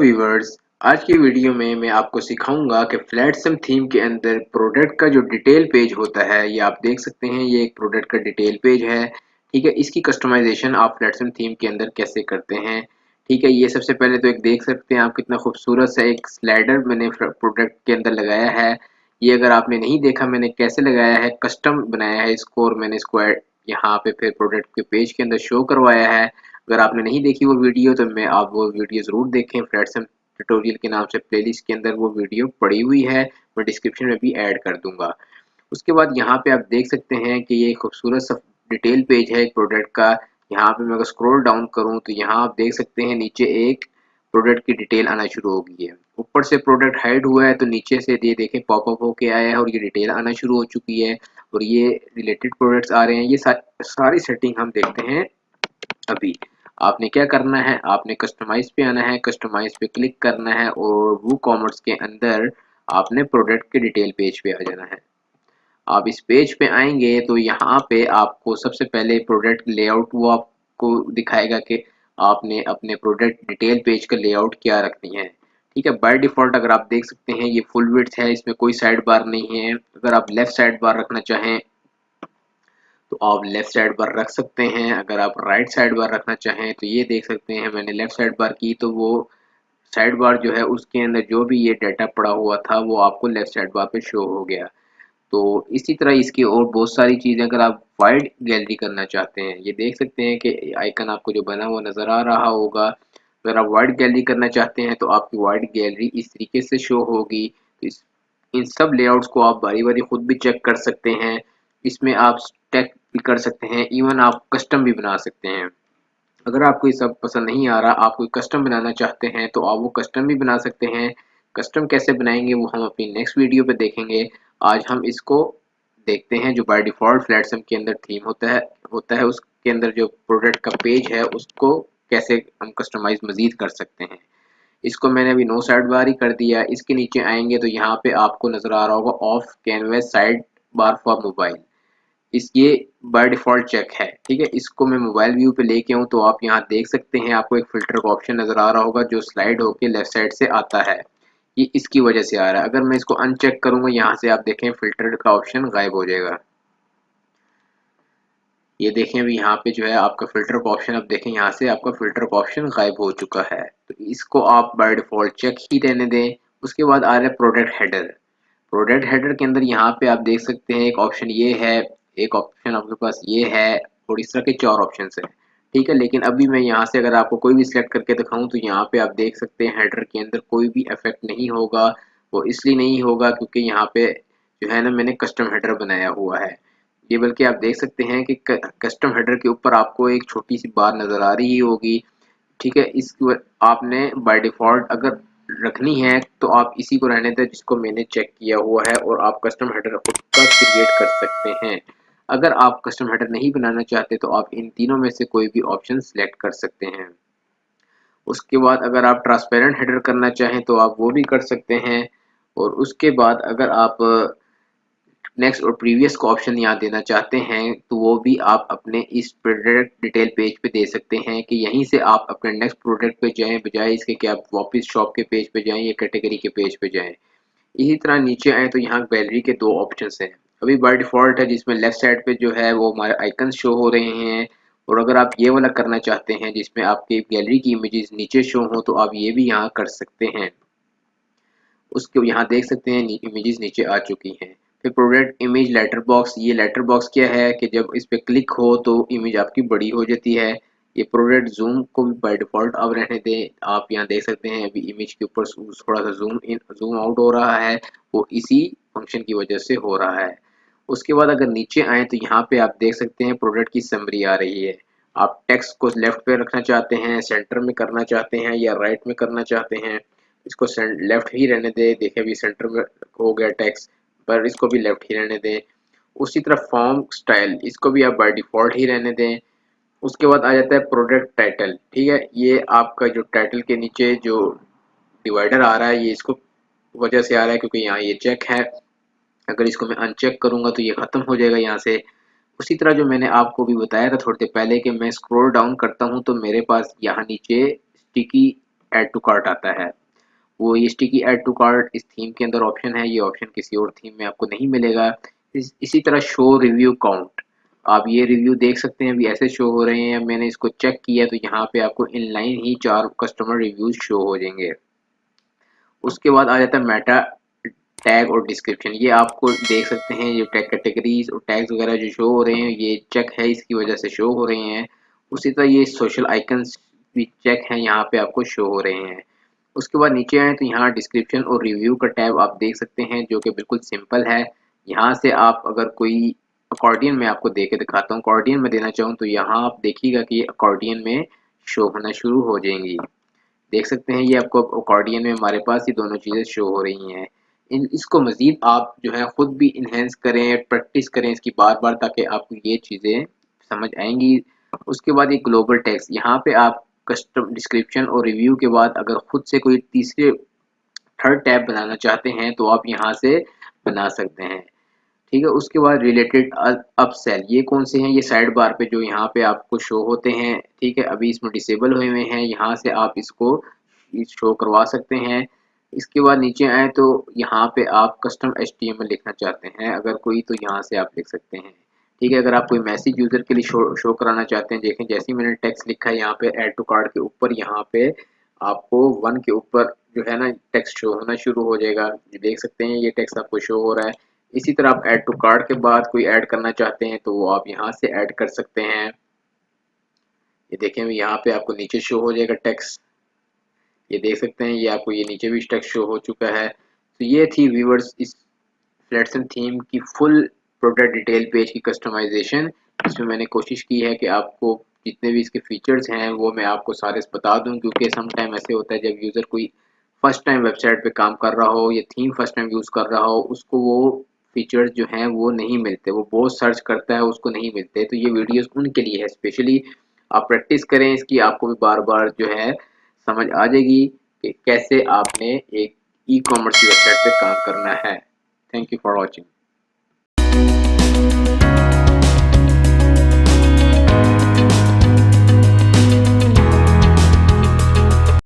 Viewers, आज की video में मैं आपको सिखाऊंगा कि फ्लैटसम थीम के अंदर प्रोडक्ट का जो डिटेल पेज होता है, ये आप देख सकते हैं। ये एक प्रोडक्ट का डिटेल पेज है। ठीक है, इसकी कस्टमाइजेशन आप फ्लैटसम थीम के अंदर कैसे करते हैं। ठीक है, ये सबसे पहले तो एक देख सकते हैं आप कितना खूबसूरत सा एक स्लाइडर मैंने प्रोडक्ट के अंदर लगाया है। ये अगर आपने नहीं देखा मैंने कैसे लगाया है, कस्टम बनाया है इसको, और मैंने इसको यहाँ पे फिर प्रोडक्ट के पेज के अंदर शो करवाया है। अगर आपने नहीं देखी वो वीडियो तो मैं आप वो वीडियो ज़रूर देखें। फ्लैटसम ट्यूटोरियल के नाम से प्लेलिस्ट के अंदर वो वीडियो पड़ी हुई है, मैं डिस्क्रिप्शन में भी ऐड कर दूंगा। उसके बाद यहाँ पे आप देख सकते हैं कि ये खूबसूरत सा डिटेल पेज है एक प्रोडक्ट का। यहाँ पे मैं अगर स्क्रॉल डाउन करूँ तो यहाँ आप देख सकते हैं नीचे एक प्रोडक्ट की डिटेल आना शुरू हो गई है। ऊपर से प्रोडक्ट हाइड हुआ है तो नीचे से ये देखें पॉपअप होके आया है और ये डिटेल आना शुरू हो चुकी है और ये रिलेटेड प्रोडक्ट्स आ रहे हैं। ये सारी सेटिंग हम देखते हैं अभी। आपने क्या करना है, आपने कस्टमाइज पे आना है, कस्टमाइज पे क्लिक करना है और वो कॉमर्स के अंदर आपने प्रोडक्ट के डिटेल पेज पे आ जाना है। आप इस पेज पे आएंगे तो यहाँ पे आपको सबसे पहले प्रोडक्ट लेआउट वो आपको दिखाएगा कि आपने अपने प्रोडक्ट डिटेल पेज का लेआउट क्या रखनी है। ठीक है, बाय डिफॉल्ट अगर आप देख सकते हैं ये फुल विड्थ है, इसमें कोई साइड बार नहीं है। अगर आप लेफ्ट साइड बार रखना चाहें तो आप लेफ्ट साइड बार रख सकते हैं। अगर आप राइट साइड बार रखना चाहें तो ये देख सकते हैं मैंने लेफ्ट साइड बार की तो वो साइड बार जो है उसके अंदर जो भी ये डाटा पड़ा हुआ था वो आपको लेफ्ट साइड बार पे शो हो गया। तो इसी तरह इसकी और बहुत सारी चीज़ें अगर आप वाइड गैलरी करना चाहते हैं, ये देख सकते हैं कि आइकन आपको जो बना हुआ नज़र आ रहा होगा। अगर आप वाइड गैलरी करना चाहते हैं तो आपकी वाइड गैलरी इस तरीके से शो होगी। तो इन सब लेआउट्स को आप बारी बारी खुद भी चेक कर सकते हैं। इसमें आप स्टैक भी कर सकते हैं, इवन आप कस्टम भी बना सकते हैं। अगर आपको ये सब पसंद नहीं आ रहा, आप कोई कस्टम बनाना चाहते हैं तो आप वो कस्टम भी बना सकते हैं। कस्टम कैसे बनाएंगे वो हम अपनी नेक्स्ट वीडियो पे देखेंगे। आज हम इसको देखते हैं जो बाय डिफ़ॉल्ट फ्लैटसम के अंदर थीम होता है उसके अंदर जो प्रोडक्ट का पेज है उसको कैसे हम कस्टमाइज़ मज़ीद कर सकते हैं। इसको मैंने अभी नो साइड बार ही कर दिया। इसके नीचे आएँगे तो यहाँ पे आपको नज़र आ रहा होगा of canvas side bar for mobile. इस ये बाय डिफ़ॉल्ट चेक है। ठीक है, इसको मैं मोबाइल व्यू पे लेके आऊँ तो आप यहाँ देख सकते हैं आपको एक फ़िल्टर का ऑप्शन नज़र आ रहा होगा जो स्लाइड होके लेफ्ट साइड से आता है। ये इसकी वजह से आ रहा है। अगर मैं इसको अनचेक करूँगा यहाँ से आप देखें फ़िल्टर का ऑप्शन गायब हो जाएगा। ये देखें अभी यहाँ पे जो है आपका फ़िल्टर का ऑप्शन, अब देखें यहाँ से आपका फ़िल्टर का ऑप्शन गायब हो चुका है। तो इसको आप बाय डिफ़ॉल्ट चेक ही रहने दें। उसके बाद आ रहा है प्रोडक्ट हेडर। प्रोडक्ट हेडर के अंदर यहाँ पे आप देख सकते हैं एक ऑप्शन ये है, एक ऑप्शन आपके पास ये है और इस तरह के 4 ऑप्शंस हैं। ठीक है, लेकिन अभी मैं यहाँ से अगर आपको कोई भी सिलेक्ट करके दिखाऊँ तो यहाँ पे आप देख सकते हैं हेडर के अंदर कोई भी इफ़ेक्ट नहीं होगा। वो इसलिए नहीं होगा क्योंकि यहाँ पे जो है ना मैंने कस्टम हेडर बनाया हुआ है। ये बल्कि आप देख सकते हैं कि कस्टम हेडर के ऊपर आपको एक छोटी सी बार नज़र आ रही होगी। ठीक है, आपने बाय डिफ़ॉल्ट अगर रखनी है तो आप इसी को रहने दें जिसको मैंने चेक किया हुआ है और आप कस्टम हेडर खुद का क्रिएट कर सकते हैं। अगर आप कस्टम हेडर नहीं बनाना चाहते तो आप इन तीनों में से कोई भी ऑप्शन सिलेक्ट कर सकते हैं। उसके बाद अगर आप ट्रांसपेरेंट हेडर करना चाहें तो आप वो भी कर सकते हैं। और उसके बाद अगर आप नेक्स्ट और प्रीवियस का ऑप्शन यहाँ देना चाहते हैं तो वो भी आप अपने इस प्रोडक्ट डिटेल पेज पे दे सकते हैं कि यहीं से आप अपने नेक्स्ट प्रोडक्ट पे जाएं, बजाय इसके कि आप वापस शॉप के पेज पे जाएं या कैटेगरी के पेज पे जाएं। इसी तरह नीचे आए तो यहाँ गैलरी के 2 ऑप्शंस हैं। अभी बाय डिफ़ॉल्ट है जिसमें लेफ्ट साइड पे जो है वो हमारे आइकन शो हो रहे हैं। और अगर आप ये वाला करना चाहते हैं जिसमें आपकी गैलरी की इमेजेस नीचे शो हो तो आप ये भी यहाँ कर सकते हैं। उसके यहाँ देख सकते हैं इमेजेस नीचे आ चुकी हैं। फिर प्रोडक्ट इमेज लेटर बॉक्स, ये लेटर बॉक्स क्या है कि जब इस पे क्लिक हो तो इमेज आपकी बड़ी हो जाती है। ये प्रोडक्ट जूम को भी बाय डिफ़ॉल्ट आप रहने दें। आप यहाँ देख सकते हैं अभी इमेज के ऊपर थोड़ा सा जूम इन जूम आउट हो रहा है, वो इसी फंक्शन की वजह से हो रहा है। उसके बाद अगर नीचे आएँ तो यहाँ पे आप देख सकते हैं प्रोडक्ट की समरी आ रही है। आप टेक्स्ट को लेफ्ट पे रखना चाहते हैं, सेंटर में करना चाहते हैं या राइट में करना चाहते हैं। इसको लेफ्ट ही रहने दें। देखिए अभी सेंटर में हो गया टेक्स्ट, पर इसको भी लेफ्ट ही रहने दें। उसी तरह फॉर्म स्टाइल, इसको भी आप बाय डिफ़ॉल्ट ही रहने दें। उसके बाद आ जाता है प्रोडक्ट टाइटल। ठीक है, ये आपका जो टाइटल के नीचे जो डिवाइडर आ रहा है ये इसको वजह से आ रहा है क्योंकि यहाँ ये चेक है। अगर इसको मैं अनचेक करूँगा तो ये ख़त्म हो जाएगा यहाँ से। उसी तरह जो मैंने आपको भी बताया था थोड़ी देर पहले कि मैं स्क्रॉल डाउन करता हूँ तो मेरे पास यहाँ नीचे स्टिकी ऐड टू कार्ट आता है। वो ये स्टिकी ऐड टू कार्ट इस थीम के अंदर ऑप्शन है, ये ऑप्शन किसी और थीम में आपको नहीं मिलेगा। इसी तरह शो रिव्यू काउंट, आप ये रिव्यू देख सकते हैं अभी ऐसे शो हो रहे हैं। मैंने इसको चेक किया तो यहाँ पे आपको इनलाइन ही 4 कस्टमर रिव्यूज शो हो जाएंगे। उसके बाद आ जाता है मेटा टैग और डिस्क्रिप्शन, ये आपको देख सकते हैं ये टैग कैटेगरीज और टैग्स वगैरह जो शो हो रहे हैं ये चेक है, इसकी वजह से शो हो रहे हैं। उसी तरह ये सोशल आइकन्स भी चेक हैं, यहाँ पे आपको शो हो रहे हैं। उसके बाद नीचे आए तो यहाँ डिस्क्रिप्शन और रिव्यू का टैब आप देख सकते हैं जो कि बिल्कुल सिंपल है। यहाँ से आप अगर कोई अकॉर्डियन में आपको दे के दिखाता हूँ, अकॉर्डियन में देना चाहूँ तो यहाँ आप देखिएगा कि ये अकॉर्डियन में शो होना शुरू हो जाएंगी। देख सकते हैं ये आपको अकॉर्डियन में हमारे पास ये दोनों चीज़ें शो हो रही हैं। इन इसको मज़ीद आप जो है ख़ुद भी इन्हेंस करें, प्रैक्टिस करें इसकी बार-बार, ताकि आपको ये चीज़ें समझ आएँगी। उसके बाद ये ग्लोबल टेक्स्ट, यहाँ पे आप कस्टम डिस्क्रिप्शन और रिव्यू के बाद अगर खुद से कोई तीसरे थर्ड टैब बनाना चाहते हैं तो आप यहाँ से बना सकते हैं। ठीक है, उसके बाद रिलेटेड अपसेल, ये कौन से हैं, ये साइड बार पे जो यहाँ पे आपको शो होते हैं। ठीक है, अभी इसमें डिसेबल हुए हुए हैं, यहाँ से आप इसको शो करवा सकते हैं। इसके बाद नीचे आए तो यहाँ पे आप कस्टम HTML लिखना चाहते हैं अगर कोई, तो यहाँ से आप लिख सकते हैं। ठीक है, अगर आप कोई मैसेज यूजर के लिए शो कराना चाहते हैं, देखें जैसे ही मैंने टेक्स्ट लिखा है यहाँ पे ऐड टू कार्ट के ऊपर, यहाँ पे आपको 1 के ऊपर जो है ना टेक्स्ट शो होना शुरू हो जाएगा। ये देख सकते हैं ये टेक्स्ट आपको शो हो रहा है। इसी तरह आप ऐड टू कार्ट के बाद कोई ऐड करना चाहते हैं तो वो आप यहाँ से ऐड कर सकते हैं। ये देखें यहाँ पे आपको नीचे शो हो जाएगा टेक्स्ट, ये देख सकते हैं ये आपको ये नीचे भी टेक्स्ट शो हो चुका है। तो ये थी व्यूअर्स इस फ्लैटसन थीम की फुल प्रोडक्ट डिटेल पेज की कस्टमाइजेशन। इसमें मैंने कोशिश की है कि आपको जितने भी इसके फीचर्स हैं वो मैं आपको सारे बता दूं, क्योंकि सम टाइम ऐसे होता है जब यूज़र कोई फर्स्ट टाइम वेबसाइट पे काम कर रहा हो या थीम फर्स्ट टाइम यूज़ कर रहा हो, उसको वो फीचर्स जो हैं वो नहीं मिलते, वो बहुत सर्च करता है उसको नहीं मिलते। तो ये वीडियोस उनके लिए है स्पेशली। आप प्रैक्टिस करें इसकी, आपको भी बार बार जो है समझ आ जाएगी कि कैसे आपने एक ई कॉमर्स की वेबसाइट पे काम करना है। Thank you for watching.